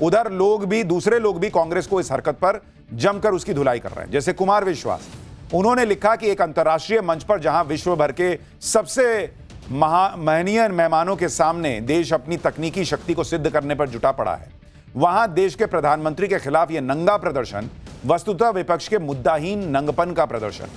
उधर लोग भी, दूसरे लोग भी कांग्रेस को इस हरकत पर जमकर उसकी धुलाई कर रहे हैं। जैसे कुमार विश्वास, उन्होंने लिखा कि एक अंतर्राष्ट्रीय मंच पर जहां विश्व भर के सबसे महनीय मेहमानों के सामने देश अपनी तकनीकी शक्ति को सिद्ध करने पर जुटा पड़ा है, वहां देश के प्रधानमंत्री के खिलाफ यह नंगा प्रदर्शन वस्तुतः विपक्ष के मुद्दाहीन नंगपन का प्रदर्शन।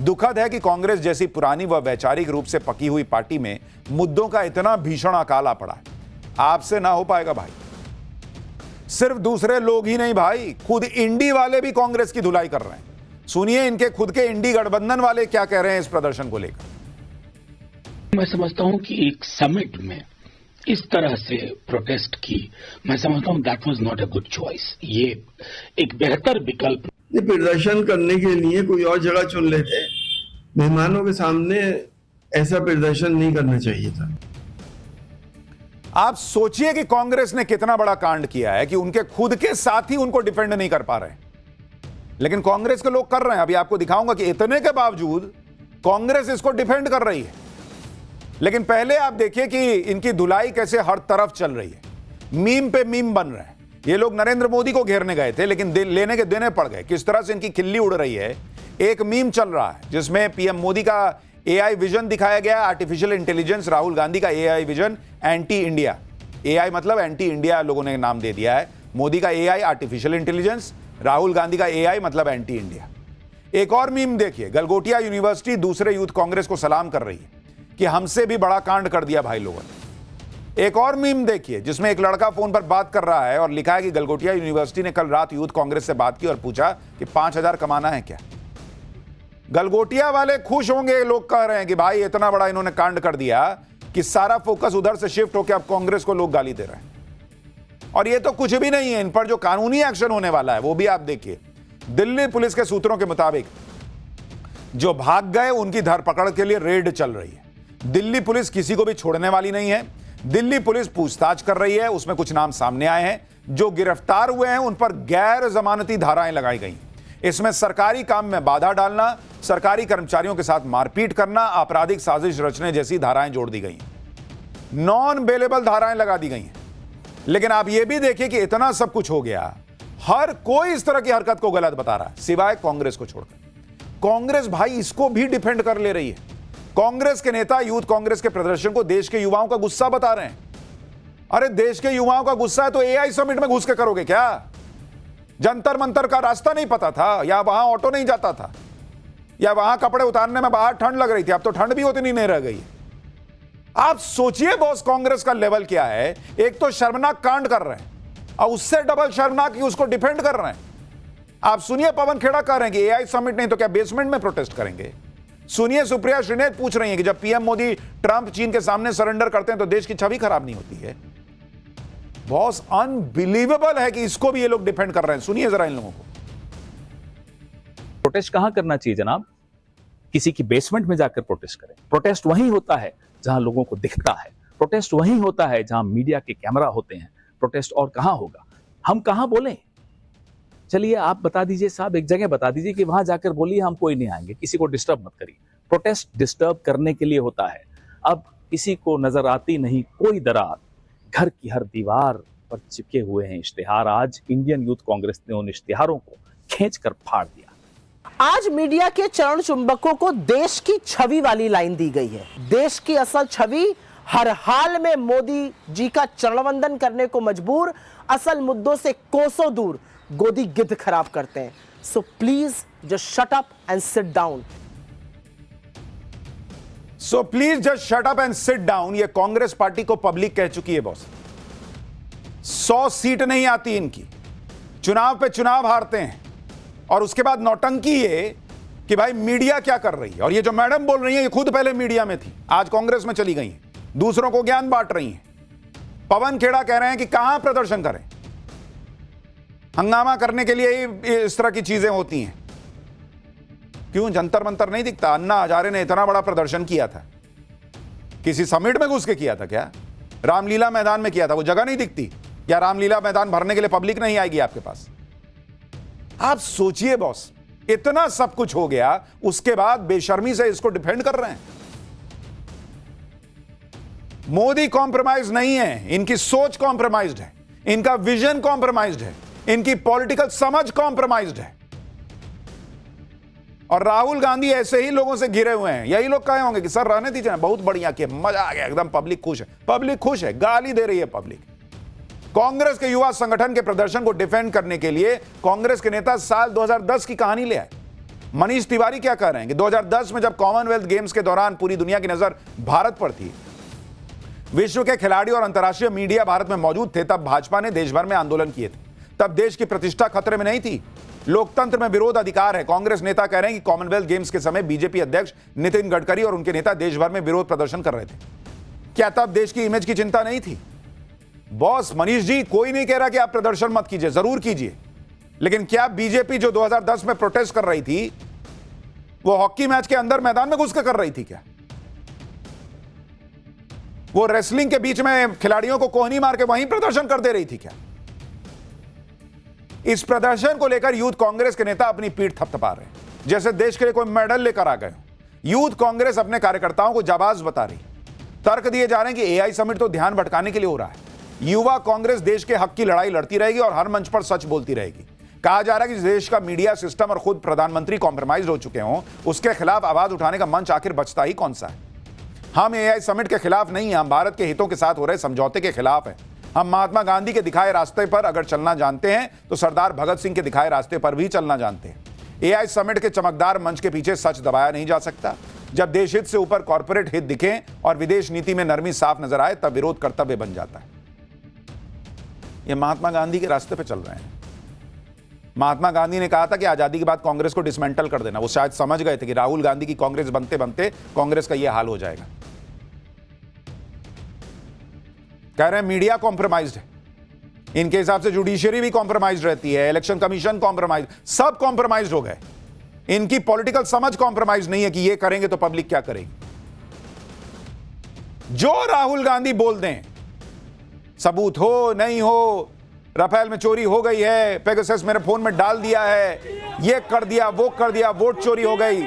दुखद है कि कांग्रेस जैसी पुरानी व वैचारिक रूप से पकी हुई पार्टी में मुद्दों का इतना भीषण अकाल आ पड़ा है। आपसे ना हो पाएगा भाई। सिर्फ दूसरे लोग ही नहीं भाई, खुद इंडी वाले भी कांग्रेस की धुलाई कर रहे हैं। सुनिए इनके खुद के इंडी गठबंधन वाले क्या कह रहे हैं इस प्रदर्शन को लेकर। मैं समझता हूं कि एक समिट में इस तरह से प्रोटेस्ट की, मैं समझता हूं that was not a good choice. ये एक बेहतर विकल्प, ये प्रदर्शन करने के लिए कोई और जगह चुन लेते, मेहमानों के सामने ऐसा प्रदर्शन नहीं करना चाहिए था। आप सोचिए कि कांग्रेस ने कितना बड़ा कांड किया है कि उनके खुद के साथी उनको डिफेंड नहीं कर पा रहे, लेकिन कांग्रेस के लोग कर रहे हैं। अभी आपको दिखाऊंगा कि इतने के बावजूद कांग्रेस इसको डिफेंड कर रही है। लेकिन पहले आप देखिए कि इनकी धुलाई कैसे हर तरफ चल रही है, मीम पे मीम बन रहे हैं। ये लोग नरेंद्र मोदी को घेरने गए थे लेकिन लेने के देने पड़ गए। किस तरह से इनकी खिल्ली उड़ रही है। एक मीम चल रहा है जिसमें पीएम मोदी का एआई विजन दिखाया गया, आर्टिफिशियल इंटेलिजेंस, राहुल गांधी का AI vision anti India. AI मतलब एंटी इंडिया लोगों ने नाम दे दिया है। मोदी का AI artificial intelligence, Rahul Gandhi का एआई मतलब एंटी इंडिया। एक और मीम देखिए, गलगोटिया यूनिवर्सिटी दूसरे यूथ कांग्रेस को सलाम कर रही है कि हमसे भी बड़ा कांड कर दिया भाई लोगों ने। एक और मीम देखिए जिसमें एक लड़का फोन पर बात कर रहा है और लिखा है कि गलगोटिया यूनिवर्सिटी ने कल रात यूथ कांग्रेस से बात की और पूछा कि 5,000 कमाना है क्या। गलगोटिया वाले खुश होंगे, लोग कह रहे हैं कि भाई इतना बड़ा इन्होंने कांड कर दिया कि सारा फोकस उधर से शिफ्ट होकर अब कांग्रेस को लोग गाली दे रहे हैं। और ये तो कुछ भी नहीं है, इन पर जो कानूनी एक्शन होने वाला है वो भी आप देखिए। दिल्ली पुलिस के सूत्रों के मुताबिक जो भाग गए उनकी धरपकड़ के लिए रेड चल रही है। दिल्ली पुलिस किसी को भी छोड़ने वाली नहीं है। दिल्ली पुलिस पूछताछ कर रही है, उसमें कुछ नाम सामने आए हैं। जो गिरफ्तार हुए हैं उन पर गैर जमानती धाराएं लगाई गई। इसमें सरकारी काम में बाधा डालना, सरकारी कर्मचारियों के साथ मारपीट करना, आपराधिक साजिश रचने जैसी धाराएं जोड़ दी गई। नॉन बेलेबल धाराएं लगा दी गई हैं। लेकिन आप यह भी देखिए कि इतना सब कुछ हो गया, हर कोई इस तरह की हरकत को गलत बता रहा है सिवाय कांग्रेस को छोड़कर। कांग्रेस भाई इसको भी डिफेंड कर ले रही है। कांग्रेस के नेता यूथ कांग्रेस के प्रदर्शन को देश के युवाओं का गुस्सा बता रहे हैं। अरे देश के युवाओं का गुस्सा है तो एआई समिट में घुस के करोगे क्या? जंतर मंतर का रास्ता नहीं पता था, या वहां ऑटो नहीं जाता था, या वहां कपड़े उतारने में बाहर ठंड लग रही थी, अब तो ठंड भी उतनी नहीं रह गई। आप सोचिए बॉस कांग्रेस का लेवल क्या है। एक तो शर्मनाक कांड कर रहे हैं और उससे डबल शर्मनाक कि उसको डिफेंड कर रहे हैं। आप सुनिए पवन खेड़ा कह रहे हैं कि एआई समिट नहीं तो क्या बेसमेंट में प्रोटेस्ट करेंगे। सुनिए सुप्रिया श्रीनेत पूछ रही हैं कि जब पीएम मोदी ट्रंप चीन के सामने सरेंडर करते हैं तो देश की छवि खराब नहीं होती है। बॉस अनबिलीवेबल है कि इसको भी ये लोग डिफेंड कर रहे हैं। सुनिए जरा इन लोगों को। प्रोटेस्ट कहां करना चाहिए जनाब? किसी की बेसमेंट में जाकर प्रोटेस्ट करें। प्रोटेस्ट वहीं होता है जहां लोगों को दिखता है। प्रोटेस्ट वहीं होता है जहां मीडिया के कैमरा होते हैं। प्रोटेस्ट और कहां होगा? हम कहां बोलें? चलिए आप बता दीजिए साहब, एक जगह बता दीजिए कि वहां जाकर बोलिए हम कोई नहीं आएंगे, किसी को डिस्टर्ब मत करिए। प्रोटेस्ट डिस्टर्ब करने के लिए होता है। अब किसी को नजर आती नहीं कोई दरार, घर की हर दीवार पर चिपके हुए हैं इश्तिहार। आज इंडियन यूथ कांग्रेस ने उन इश्तिहारों को खींचकर फाड़ दिया। आज मीडिया के चरण चुंबकों को देश की छवि वाली लाइन दी गई है। देश की असल छवि हर हाल में मोदी जी का चरणवंदन करने को मजबूर, असल मुद्दों से कोसों दूर गोदी गिद्ध खराब करते हैं। So please just shut up and sit down. So please just shut up and sit down, ये कांग्रेस पार्टी को पब्लिक कह चुकी है बॉस। 100 सीट नहीं आती इनकी, चुनाव पे चुनाव हारते हैं और उसके बाद नौटंकी ये कि भाई मीडिया क्या कर रही है। और ये जो मैडम बोल रही है ये खुद पहले मीडिया में थी, आज कांग्रेस में चली गई हैं, दूसरों को ज्ञान बांट रही हैं। पवन खेड़ा कह रहे हैं कि कहां प्रदर्शन करें, हंगामा करने के लिए ही इस तरह की चीजें होती हैं। क्यों जंतर मंतर नहीं दिखता? अन्ना हजारे ने इतना बड़ा प्रदर्शन किया था, किसी समिट में घुस के किया था क्या? रामलीला मैदान में किया था, वो जगह नहीं दिखती? या रामलीला मैदान भरने के लिए पब्लिक नहीं आएगी आपके पास? आप सोचिए बॉस, इतना सब कुछ हो गया उसके बाद बेशर्मी से इसको डिफेंड कर रहे हैं। मोदी कॉम्प्रोमाइज नहीं है, इनकी सोच कॉम्प्रोमाइज्ड है, इनका विजन कॉम्प्रोमाइज्ड है, इनकी पॉलिटिकल समझ कॉम्प्रोमाइज्ड है। और राहुल गांधी ऐसे ही लोगों से घिरे हुए हैं। यही लोग कहे होंगे कि सर रहने दीजिए, बहुत बढ़िया किया, मजा आ गया, एकदम पब्लिक खुश है। पब्लिक खुश है, गाली दे रही है पब्लिक। कांग्रेस के युवा संगठन के प्रदर्शन को डिफेंड करने के लिए कांग्रेस के नेता साल 2010 की कहानी ले आए। मनीष तिवारी क्या कह रहे हैं कि 2010 में जब कॉमनवेल्थ गेम्स के दौरान पूरी दुनिया की नजर भारत पर थी, विश्व के खिलाड़ी और अंतर्राष्ट्रीय मीडिया भारत में मौजूद थे, तब भाजपा ने देश भर में आंदोलन किए थे। तब देश की प्रतिष्ठा खतरे में नहीं थी। लोकतंत्र में विरोध अधिकार है। कांग्रेस नेता कह रहे हैं कि कॉमनवेल्थ गेम्स के समय बीजेपी अध्यक्ष नितिन गडकरी और उनके नेता देश भर में विरोध प्रदर्शन कर रहे थे। क्या तब देश की इमेज की चिंता नहीं थी? बॉस मनीष जी, कोई नहीं कह रहा कि आप प्रदर्शन मत कीजिए, जरूर कीजिए, लेकिन क्या बीजेपी जो 2010 में प्रोटेस्ट कर रही थी, वो हॉकी मैच के अंदर मैदान में घुस कर रही थी क्या? वो रेसलिंग के बीच में खिलाड़ियों को कोहनी मार के वहीं प्रदर्शन कर दे रही थी क्या? इस प्रदर्शन को लेकर यूथ कांग्रेस के नेता अपनी पीठ थपथपा रहे हैं, जैसे देश के लिए कोई मेडल लेकर आ गए। यूथ कांग्रेस अपने कार्यकर्ताओं को जाबाज बता रही। तर्क दिए जा रहे हैं कि एआई समिट तो ध्यान भटकाने के लिए हो रहा है। युवा कांग्रेस देश के हक की लड़ाई लड़ती रहेगी और हर मंच पर सच बोलती रहेगी। कहा जा रहा है कि देश का मीडिया सिस्टम और खुद प्रधानमंत्री कॉम्प्रोमाइज हो चुके हों, उसके खिलाफ आवाज उठाने का मंच आखिर बचता ही कौन सा है? हम एआई समिट के खिलाफ नहीं है, हम भारत के हितों के साथ हो रहे समझौते के खिलाफ है। हम महात्मा गांधी के दिखाए रास्ते पर अगर चलना जानते हैं तो सरदार भगत सिंह के दिखाए रास्ते पर भी चलना जानते हैं। एआई समिट के चमकदार मंच के पीछे सच दबाया नहीं जा सकता। जब देश हित से ऊपर कॉर्पोरेट हित दिखे और विदेश नीति में नरमी साफ नजर आए, तब विरोध कर्तव्य बन जाता है। ये महात्मा गांधी के रास्ते पे चल रहे हैं। महात्मा गांधी ने कहा था कि आजादी के बाद कांग्रेस को डिसमेंटल कर देना। वो शायद समझ गए थे कि राहुल गांधी की कांग्रेस बनते बनते कांग्रेस का यह हाल हो जाएगा। कह रहे हैं मीडिया कॉम्प्रोमाइज्ड है, इनके हिसाब से जुडिशियरी भी कॉम्प्रोमाइज रहती है, इलेक्शन कमीशन कॉम्प्रोमाइज, सब कॉम्प्रोमाइज हो गए। इनकी पॉलिटिकल समझ कॉम्प्रोमाइज नहीं है कि ये करेंगे तो पब्लिक क्या करेगी। जो राहुल गांधी बोल दें, सबूत हो नहीं हो, राफेल में चोरी हो गई है, पेगासस मेरे फोन में डाल दिया है, ये कर दिया, वो कर दिया, वोट चोरी हो गई,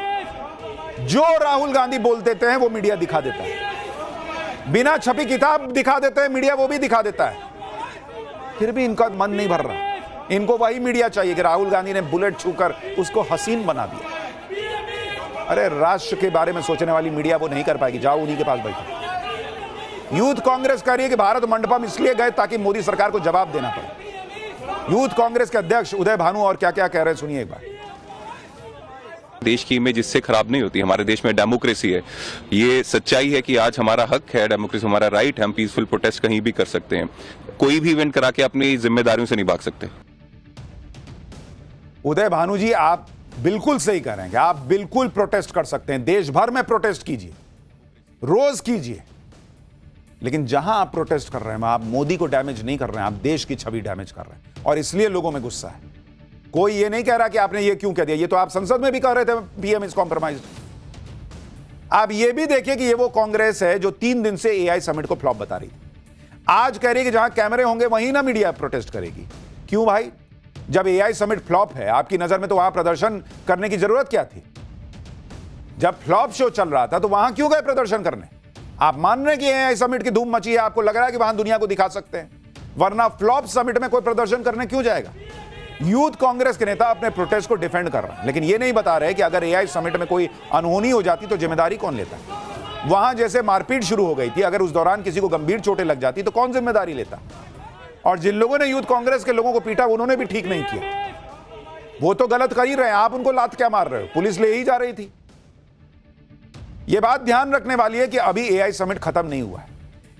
जो राहुल गांधी बोल देते हैं वो मीडिया दिखा देता है। बिना छपी किताब दिखा देते हैं मीडिया, वो भी दिखा देता है। फिर भी इनका मन नहीं भर रहा। इनको वही मीडिया चाहिए कि राहुल गांधी ने बुलेट छूकर उसको हसीन बना दिया। अरे राष्ट्र के बारे में सोचने वाली मीडिया वो नहीं कर पाएगी, जाओ उन्हीं के पास बैठो। यूथ कांग्रेस कह रही है कि भारत मंडपम इसलिए गए ताकि मोदी सरकार को जवाब देना पड़े। यूथ कांग्रेस के अध्यक्ष उदय भानु और क्या क्या कह रहे हैं, सुनिए एक बार। देश की इमेज इससे खराब नहीं होती। हमारे देश में डेमोक्रेसी है, ये सच्चाई है कि आज हमारा हक है, डेमोक्रेसी हमारा राइट है, हम पीसफुल प्रोटेस्ट कहीं भी कर सकते हैं, कोई भी इवेंट करा के अपनी जिम्मेदारियों से नहीं भाग सकते। उदय भानु जी, आप बिल्कुल सही कह रहे हैं कि आप बिल्कुल प्रोटेस्ट कर सकते हैं, देश भर में प्रोटेस्ट कीजिए, रोज कीजिए, लेकिन जहां आप प्रोटेस्ट कर रहे हैं आप मोदी को डैमेज नहीं कर रहे हैं, आप देश की छवि डैमेज कर रहे हैं, और इसलिए लोगों में गुस्सा है। कोई ये नहीं कह रहा कि आपने ये क्यों कह दिया, ये तो आप संसद में भी कह रहे थे पीएम इज कॉम्प्रोमाइज्ड। आप ये भी देखिए कि ये वो कांग्रेस है जो 3 दिन से एआई समिट को फ्लॉप बता रही थी। आज कह रही है कि जहां कैमरे होंगे वहीं ना मीडिया प्रोटेस्ट करेगी। क्यों भाई? जब एआई समिट फ्लॉप है आपकी नजर में, तो वहां प्रदर्शन करने की जरूरत क्या थी? जब फ्लॉप शो चल रहा था तो वहां क्यों गए प्रदर्शन करने? आप मान रहे हैं कि एआई समिट की धूम मची है, आपको लग रहा है कि वहां दुनिया को दिखा सकते हैं, वरना फ्लॉप समिट में कोई प्रदर्शन करने क्यों जाएगा? यूथ कांग्रेस के नेता अपने प्रोटेस्ट को डिफेंड कर रहे हैं, लेकिन ये नहीं बता रहे कि अगर एआई समिट में कोई अनहोनी हो जाती तो जिम्मेदारी कौन लेता? वहां जैसे मारपीट शुरू हो गई थी, अगर उस दौरान किसी को गंभीर चोटें लग जाती तो कौन जिम्मेदारी लेता? और जिन लोगों ने यूथ कांग्रेस के लोगों को पीटा उन्होंने भी ठीक नहीं किया। वो तो गलत कर ही रहे हैं, आप उनको लात क्या मार रहे हो? पुलिस ले ही जा रही थी। यह बात ध्यान रखने वाली है कि अभी एआई समिट खत्म नहीं हुआ है।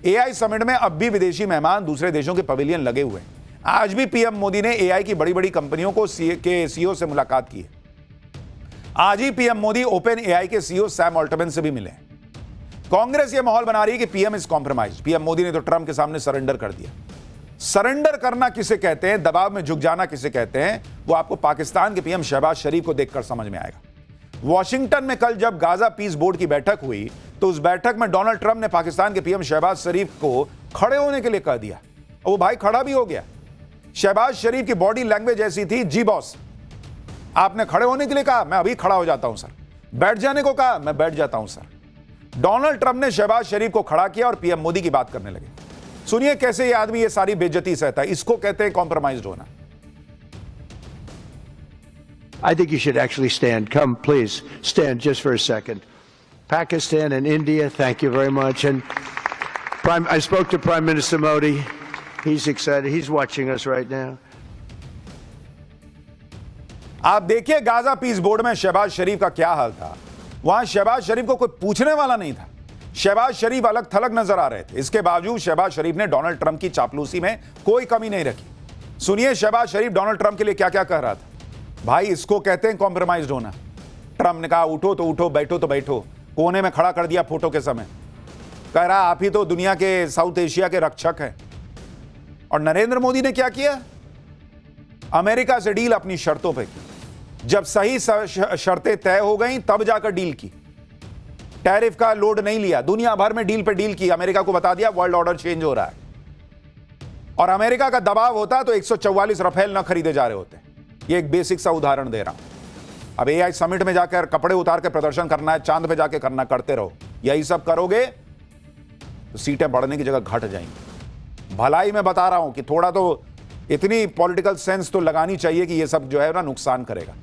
एआई समिट में अब भी विदेशी मेहमान दूसरे देशों के पवेलियन लगे हुए हैं। आज भी पीएम मोदी ने एआई की बड़ी बड़ी कंपनियों को के सीईओ से मुलाकात की है। आज ही पीएम मोदी ओपन एआई के सीईओ सैम ऑल्टमैन से भी मिले। कांग्रेस यह माहौल बना रही है कि PM is compromised. PM Modi ने तो ट्रंप के सामने सरेंडर कर दिया। सरेंडर करना किसे कहते हैं, दबाव में झुक जाना किसे कहते हैं, वो आपको पाकिस्तान के पीएम शहबाज शरीफ को देखकर समझ में आएगा। वॉशिंगटन में कल जब गाजा पीस बोर्ड की बैठक हुई तो उस बैठक में डोनाल्ड ट्रंप ने पाकिस्तान के पीएम शहबाज शरीफ को खड़े होने के लिए कह दिया, और वो भाई खड़ा भी हो गया। शहबाज शरीफ की बॉडी लैंग्वेज ऐसी थी, जी बॉस, आपने खड़े होने के लिए कहा, मैं अभी खड़ा हो जाता हूं सर। बैठ जाने को कहा, मैं बैठ जाता हूं सर। डोनाल्ड ट्रंप ने शहबाज शरीफ को खड़ा किया और पीएम मोदी की बात करने लगे। सुनिए कैसे ये आदमी ये सारी बेइज्जती सहता है। इसको कहते हैं कॉम्प्रोमाइज्ड होना। I think you should actually stand. Come, please, stand just for a second. Pakistan and India, thank you very much. And I spoke to Prime Minister Modi. He's excited. He's watching us right now. आप देखिए Gaza piece board में शहबाज शरीफ का क्या हाल था। वहां शहबाज शरीफ को कोई पूछने वाला नहीं था। शहबाज शरीफ अलग थलग नजर आ रहे थे। इसके बावजूद शहबाज शरीफ ने डोनाल्ड ट्रंप की चापलूसी में कोई कमी नहीं रखी। सुनिए शहबाज शरीफ डोनाल्ड ट्रंप के लिए क्या क्या कह रहा था। भाई इसको कहते हैं कॉम्प्रोमाइज्ड होना। ट्रंप ने कहा उठो तो उठो, बैठो तो बैठो, कोने में खड़ा कर दिया फोटो के समय। कह रहा आप ही तो दुनिया के साउथ एशिया के रक्षक हैं। और नरेंद्र मोदी ने क्या किया? अमेरिका से डील अपनी शर्तों पे की। जब सही शर्तें तय हो गई तब जाकर डील की। टैरिफ का लोड नहीं लिया, दुनिया भर में डील पे डील की। अमेरिका को बता दिया वर्ल्ड ऑर्डर चेंज हो रहा है। और अमेरिका का दबाव होता तो 144 रफेल न खरीदे जा रहे होते। ये एक बेसिक सा उदाहरण दे रहा हूं। अब एआई समिट में जाकर कपड़े उतार के प्रदर्शन करना है, चांद पे जाके करना, करते रहो। यही सब करोगे तो सीटें बढ़ने की जगह घट जाएंगी। भलाई में बता रहा हूं कि थोड़ा तो इतनी पॉलिटिकल सेंस तो लगानी चाहिए कि ये सब जो है ना नुकसान करेगा।